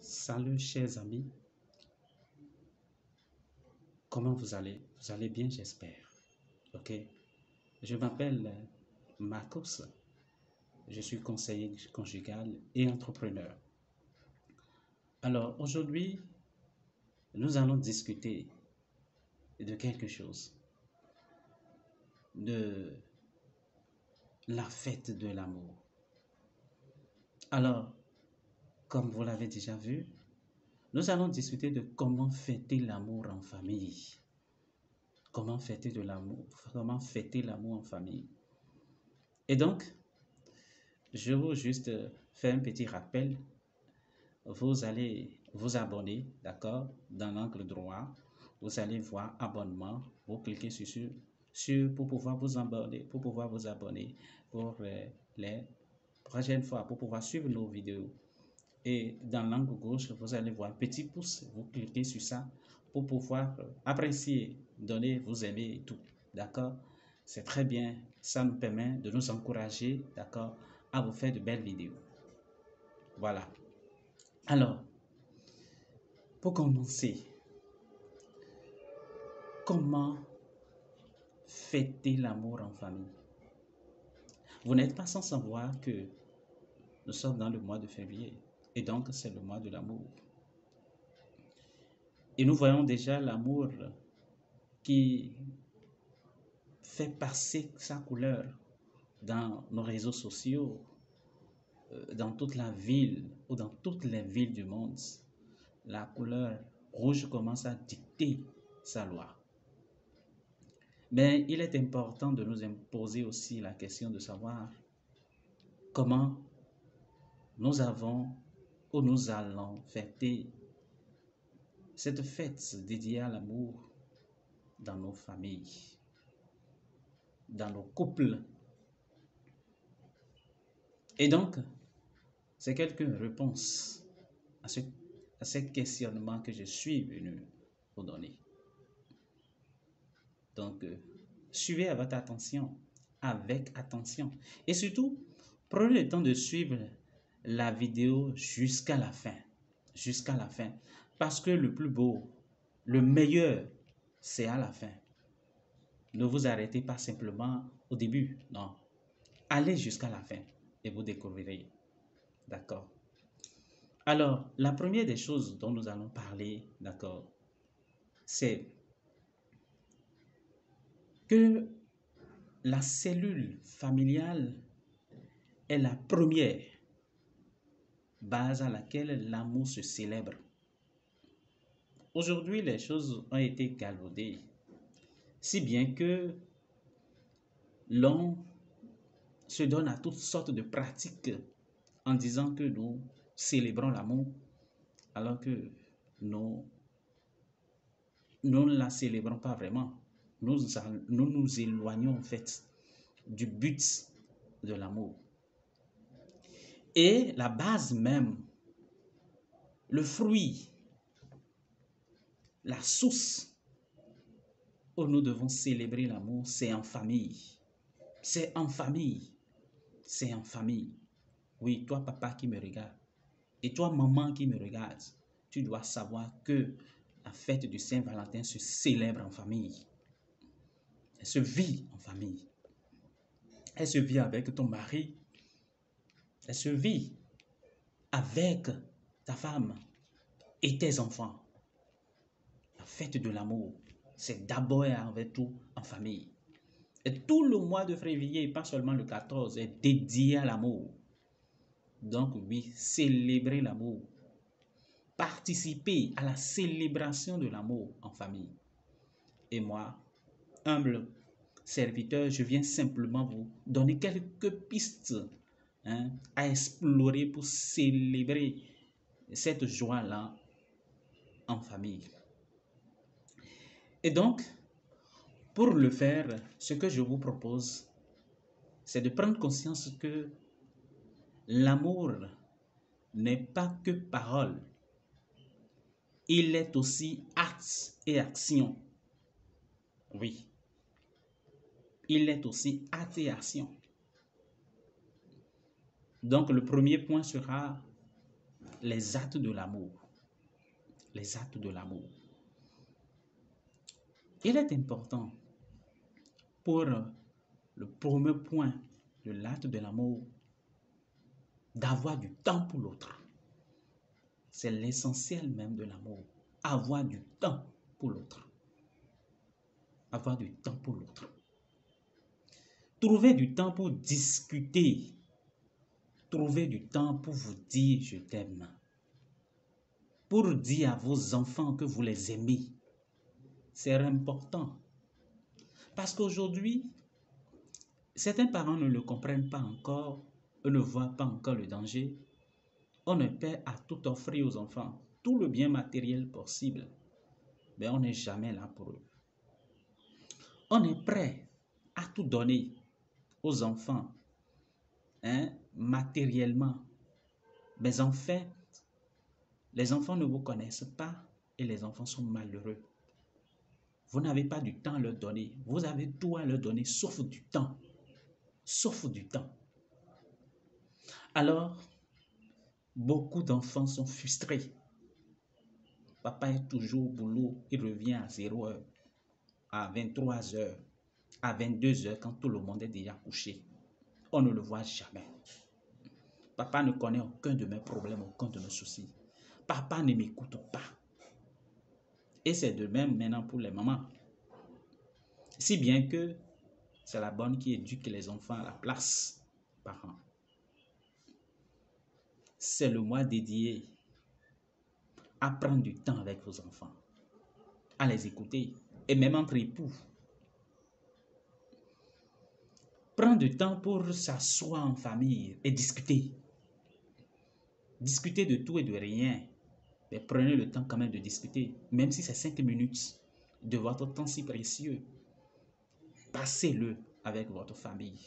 Salut chers amis, comment vous allez? Vous allez bien, j'espère. Ok, je m'appelle Marcos, je suis conseiller conjugal et entrepreneur. Alors aujourd'hui, nous allons discuter de quelque chose, de la fête de l'amour. Alors, comme vous l'avez déjà vu, nous allons discuter de comment fêter l'amour en famille. Comment fêter de l'amour, comment fêter l'amour en famille. Et donc, je veux juste faire un petit rappel. Vous allez vous abonner, d'accord, dans l'angle droit. Vous allez voir abonnement. Vous cliquez sur pour pouvoir vous abonner, pour les prochaines fois, pour pouvoir suivre nos vidéos. Et dans l'angle gauche, vous allez voir un petit pouce. Vous cliquez sur ça pour pouvoir apprécier, donner, vous aimer et tout. D'accord? C'est très bien. Ça nous permet de nous encourager, d'accord, à vous faire de belles vidéos. Voilà. Alors, pour commencer, comment fêter l'amour en famille? Vous n'êtes pas sans savoir que nous sommes dans le mois de février et donc c'est le mois de l'amour. Et nous voyons déjà l'amour qui fait passer sa couleur dans nos réseaux sociaux, dans toute la ville ou dans toutes les villes du monde. La couleur rouge commence à dicter sa loi. Mais il est important de nous imposer aussi la question de savoir comment nous avons ou nous allons fêter cette fête dédiée à l'amour dans nos familles, dans nos couples. Et donc, c'est quelques réponses à ces questionnements que je suis venu vous donner. Donc, suivez à votre attention, avec attention. Et surtout, prenez le temps de suivre la vidéo jusqu'à la fin. Jusqu'à la fin. Parce que le plus beau, le meilleur, c'est à la fin. Ne vous arrêtez pas simplement au début. Non. Allez jusqu'à la fin et vous découvrirez. D'accord? Alors, la première des choses dont nous allons parler, d'accord, c'est que la cellule familiale est la première base à laquelle l'amour se célèbre. Aujourd'hui, les choses ont été galvaudées, si bien que l'on se donne à toutes sortes de pratiques en disant que nous célébrons l'amour, alors que nous ne la célébrons pas vraiment. Nous nous éloignons en fait du but de l'amour. Et la base même, le fruit, la source où nous devons célébrer l'amour, c'est en famille. C'est en famille. C'est en famille. Oui, toi papa qui me regarde et toi maman qui me regarde, tu dois savoir que la fête du Saint-Valentin se célèbre en famille. Elle se vit en famille. Elle se vit avec ton mari. Elle se vit avec ta femme et tes enfants. La fête de l'amour, c'est d'abord et avant tout en famille. Et tout le mois de février, pas seulement le 14, est dédié à l'amour. Donc oui, célébrer l'amour. Participer à la célébration de l'amour en famille. Et moi, humble serviteur, je viens simplement vous donner quelques pistes à explorer pour célébrer cette joie-là en famille. Et donc, pour le faire, ce que je vous propose, c'est de prendre conscience que l'amour n'est pas que parole. Il est aussi acte et action. Oui. Il est aussi acte et action. Donc, le premier point sera les actes de l'amour. Les actes de l'amour. Il est important pour le premier point de l'acte de l'amour d'avoir du temps pour l'autre. C'est l'essentiel même de l'amour. Avoir du temps pour l'autre. Avoir du temps pour l'autre. Trouver du temps pour discuter. Trouver du temps pour vous dire je t'aime. Pour dire à vos enfants que vous les aimez. C'est important. Parce qu'aujourd'hui, certains parents ne le comprennent pas encore, eux ne voient pas encore le danger. On est prêt à tout offrir aux enfants, tout le bien matériel possible, mais on n'est jamais là pour eux. On est prêt à tout donner aux enfants, matériellement, mais en fait, les enfants ne vous connaissent pas et les enfants sont malheureux. Vous n'avez pas du temps à leur donner. Vous avez tout à leur donner, sauf du temps. Sauf du temps. Alors, beaucoup d'enfants sont frustrés. Papa est toujours au boulot, il revient à 0h, à 23h, à 22h quand tout le monde est déjà couché. On ne le voit jamais. Papa ne connaît aucun de mes problèmes, aucun de mes soucis. Papa ne m'écoute pas. Et c'est de même maintenant pour les mamans. Si bien que c'est la bonne qui éduque les enfants à la place, parents. C'est le mois dédié à prendre du temps avec vos enfants, à les écouter, et même entre époux. Prendre du temps pour s'asseoir en famille et discuter. Discuter de tout et de rien. Mais prenez le temps quand même de discuter, même si c'est 5 minutes de votre temps si précieux. Passez-le avec votre famille.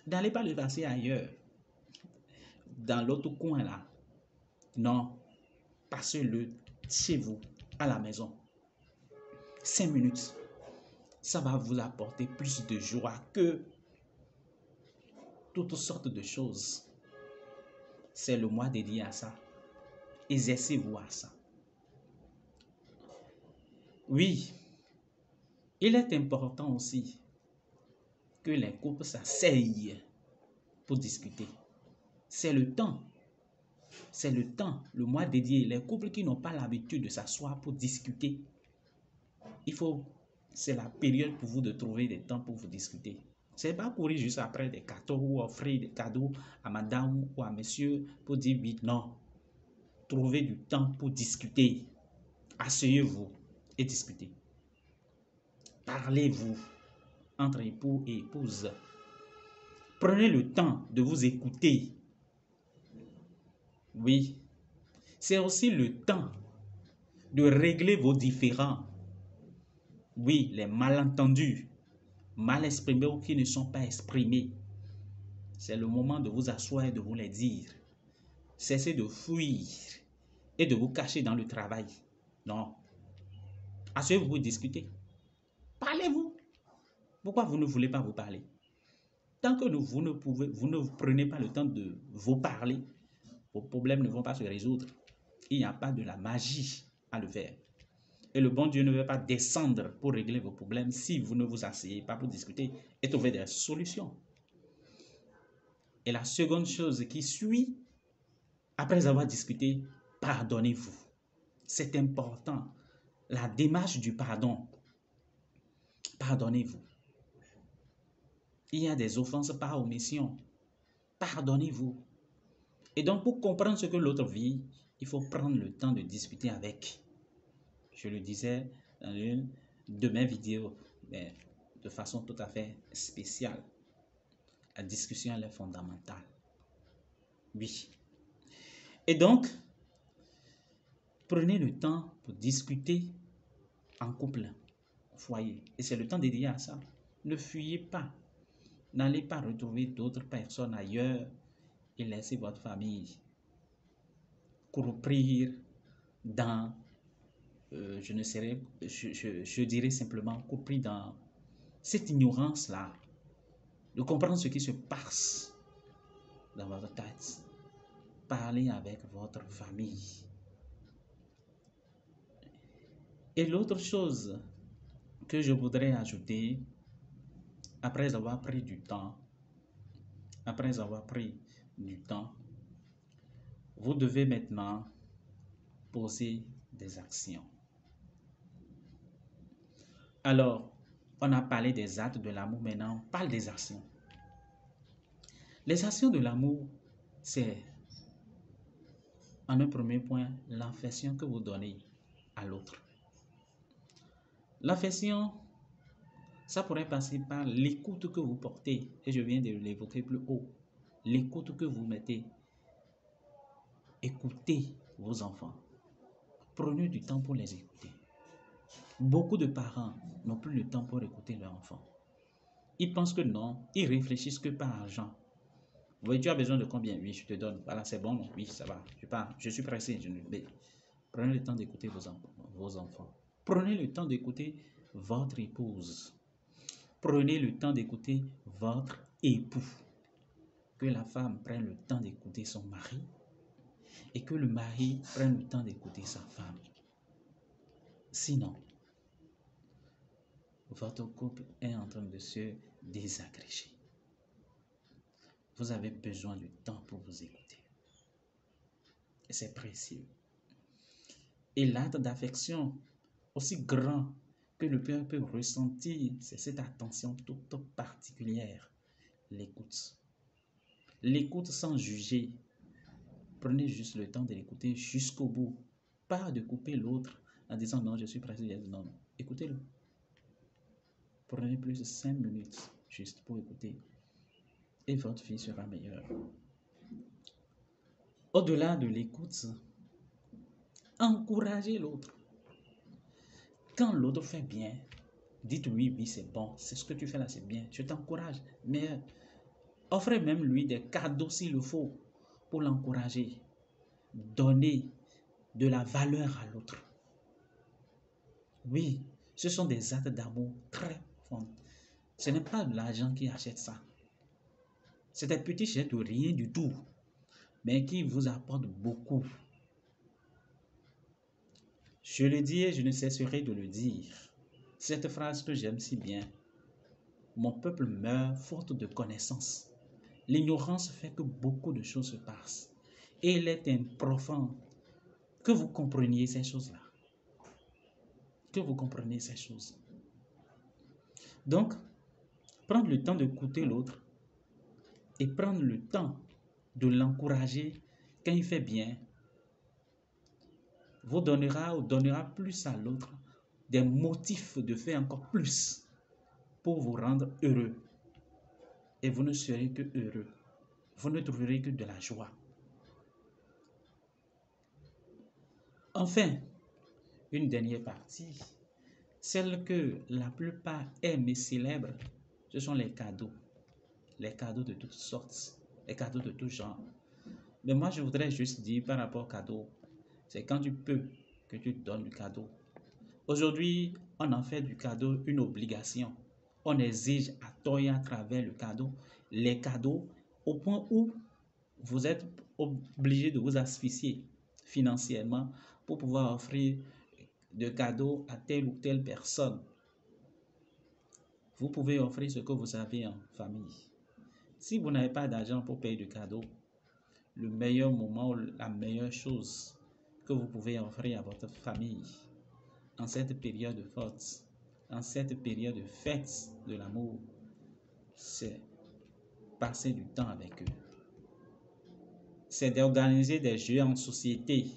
N'allez pas le passer ailleurs, dans l'autre coin là. Non, passez-le chez vous, à la maison. 5 minutes. Ça va vous apporter plus de joie que toutes sortes de choses. C'est le mois dédié à ça. Exercez-vous à ça. Oui, il est important aussi que les couples s'asseyent pour discuter. C'est le temps. C'est le temps, le mois dédié. Les couples qui n'ont pas l'habitude de s'asseoir pour discuter, c'est la période pour vous de trouver des temps pour vous discuter. C'est pas courir juste après des cadeaux ou offrir des cadeaux à madame ou à monsieur pour dire oui, non. Trouvez du temps pour discuter. Asseyez-vous et discutez. Parlez-vous entre époux et épouse. Prenez le temps de vous écouter. Oui, c'est aussi le temps de régler vos différends. Oui, les malentendus, mal exprimés ou qui ne sont pas exprimés. C'est le moment de vous asseoir et de vous les dire. Cessez de fuir et de vous cacher dans le travail. Non. Asseyez-vous et discutez. Parlez-vous. Pourquoi vous ne voulez pas vous parler? Tant que vous ne prenez pas le temps de vous parler, vos problèmes ne vont pas se résoudre. Il n'y a pas de la magie à le faire. Et le bon Dieu ne veut pas descendre pour régler vos problèmes si vous ne vous asseyez pas pour discuter et trouver des solutions. Et la seconde chose qui suit, après avoir discuté, pardonnez-vous. C'est important. La démarche du pardon. Pardonnez-vous. Il y a des offenses par omission. Pardonnez-vous. Et donc, pour comprendre ce que l'autre vit, il faut prendre le temps de discuter avec. Je le disais dans une de mes vidéos, mais de façon tout à fait spéciale. La discussion, elle est fondamentale. Oui. Et donc, prenez le temps pour discuter en couple, au foyer. Et c'est le temps dédié à ça. Ne fuyez pas. N'allez pas retrouver d'autres personnes ailleurs et laissez votre famille croupir dans, je dirais simplement, croupir dans cette ignorance-là, de comprendre ce qui se passe dans votre tête. parler avec votre famille. Et l'autre chose que je voudrais ajouter, après avoir pris du temps, vous devez maintenant poser des actions. Alors, on a parlé des actes de l'amour, maintenant on parle des actions. Les actions de l'amour, c'est en un premier point l'affection que vous donnez à l'autre. L'affection, ça pourrait passer par l'écoute que vous portez, et je viens de l'évoquer plus haut. L'écoute que vous mettez. Écoutez vos enfants. Prenez du temps pour les écouter. Beaucoup de parents n'ont plus le temps pour écouter leurs enfants. Ils pensent que non, ils réfléchissent que par argent. Oui, tu as besoin de combien? Oui, je te donne. Voilà, c'est bon. Oui, ça va. Je suis pressé. Prenez le temps d'écouter vos enfants. Prenez le temps d'écouter votre épouse. Prenez le temps d'écouter votre époux. Que la femme prenne le temps d'écouter son mari et que le mari prenne le temps d'écouter sa femme. Sinon, votre couple est en train de se désagréger. Vous avez besoin de temps pour vous écouter. Et c'est précieux. Et l'acte d'affection, aussi grand que le père peut ressentir, c'est cette attention toute particulière. L'écoute. L'écoute sans juger. Prenez juste le temps de l'écouter jusqu'au bout. Pas de couper l'autre en disant non, je suis pressé. Non, écoutez-le. Prenez plus de 5 minutes juste pour écouter. Et votre vie sera meilleure. Au-delà de l'écoute, encouragez l'autre. Quand l'autre fait bien, dites oui, c'est bon, c'est ce que tu fais là, c'est bien, je t'encourage. Mais offrez même lui des cadeaux s'il le faut pour l'encourager. Donnez de la valeur à l'autre. Oui, ce sont des actes d'amour très profonds. Ce n'est pas de l'argent qui achète ça. C'est des petits gestes de rien du tout, mais qui vous apportent beaucoup. Je le dis et je ne cesserai de le dire. Cette phrase que j'aime si bien. Mon peuple meurt faute de connaissance. L'ignorance fait que beaucoup de choses se passent. Et il est important que vous compreniez ces choses-là. Que vous compreniez ces choses. Donc, prendre le temps d'écouter l'autre et prendre le temps de l'encourager quand il fait bien vous donnera ou donnera plus à l'autre des motifs de faire encore plus pour vous rendre heureux. Et vous ne serez que heureux. Vous ne trouverez que de la joie. Enfin, une dernière partie, celle que la plupart aiment et célèbrent, ce sont les cadeaux. Les cadeaux de toutes sortes, les cadeaux de tout genre. Mais moi, je voudrais juste dire par rapport au cadeau, c'est quand tu peux que tu donnes du cadeau. Aujourd'hui, on en fait du cadeau une obligation. On exige à tort et à travers le cadeau, les cadeaux, au point où vous êtes obligé de vous asphyxier financièrement pour pouvoir offrir de cadeaux à telle ou telle personne. Vous pouvez offrir ce que vous avez en famille. Si vous n'avez pas d'argent pour payer de cadeaux, le meilleur moment, la meilleure chose que vous pouvez offrir à votre famille en cette période forte, en cette période de fête de l'amour, c'est passer du temps avec eux. C'est d'organiser des jeux en société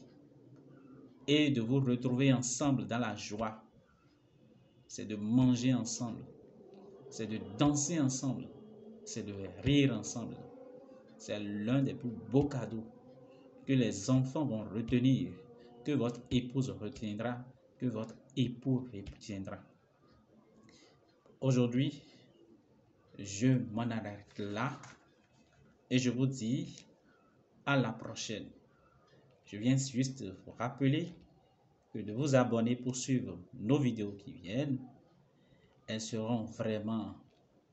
et de vous retrouver ensemble dans la joie. C'est de manger ensemble. C'est de danser ensemble. C'est de rire ensemble. C'est l'un des plus beaux cadeaux que les enfants vont retenir, que votre épouse retiendra, que votre époux retiendra. Aujourd'hui, je m'en arrête là et je vous dis à la prochaine. Je viens juste vous rappeler que de vous abonner pour suivre nos vidéos qui viennent. Elles seront vraiment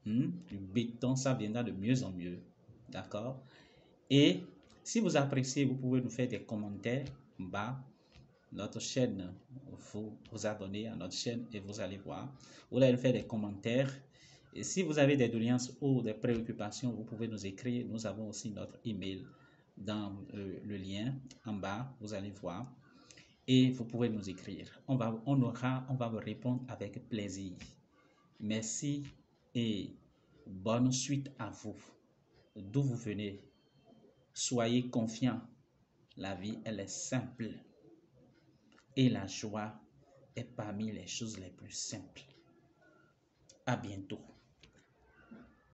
du béton, ça viendra de mieux en mieux. D'accord? Et Si vous appréciez, vous pouvez nous faire des commentaires en bas. Notre chaîne, vous abonnez à notre chaîne et vous allez voir. Vous allez faire des commentaires. Et si vous avez des doléances ou des préoccupations, vous pouvez nous écrire. Nous avons aussi notre email dans le lien en bas. Vous allez voir. Et vous pouvez nous écrire. On va vous répondre avec plaisir. Merci et bonne suite à vous. D'où vous venez. Soyez confiants. La vie, elle est simple. Et la joie est parmi les choses les plus simples. À bientôt.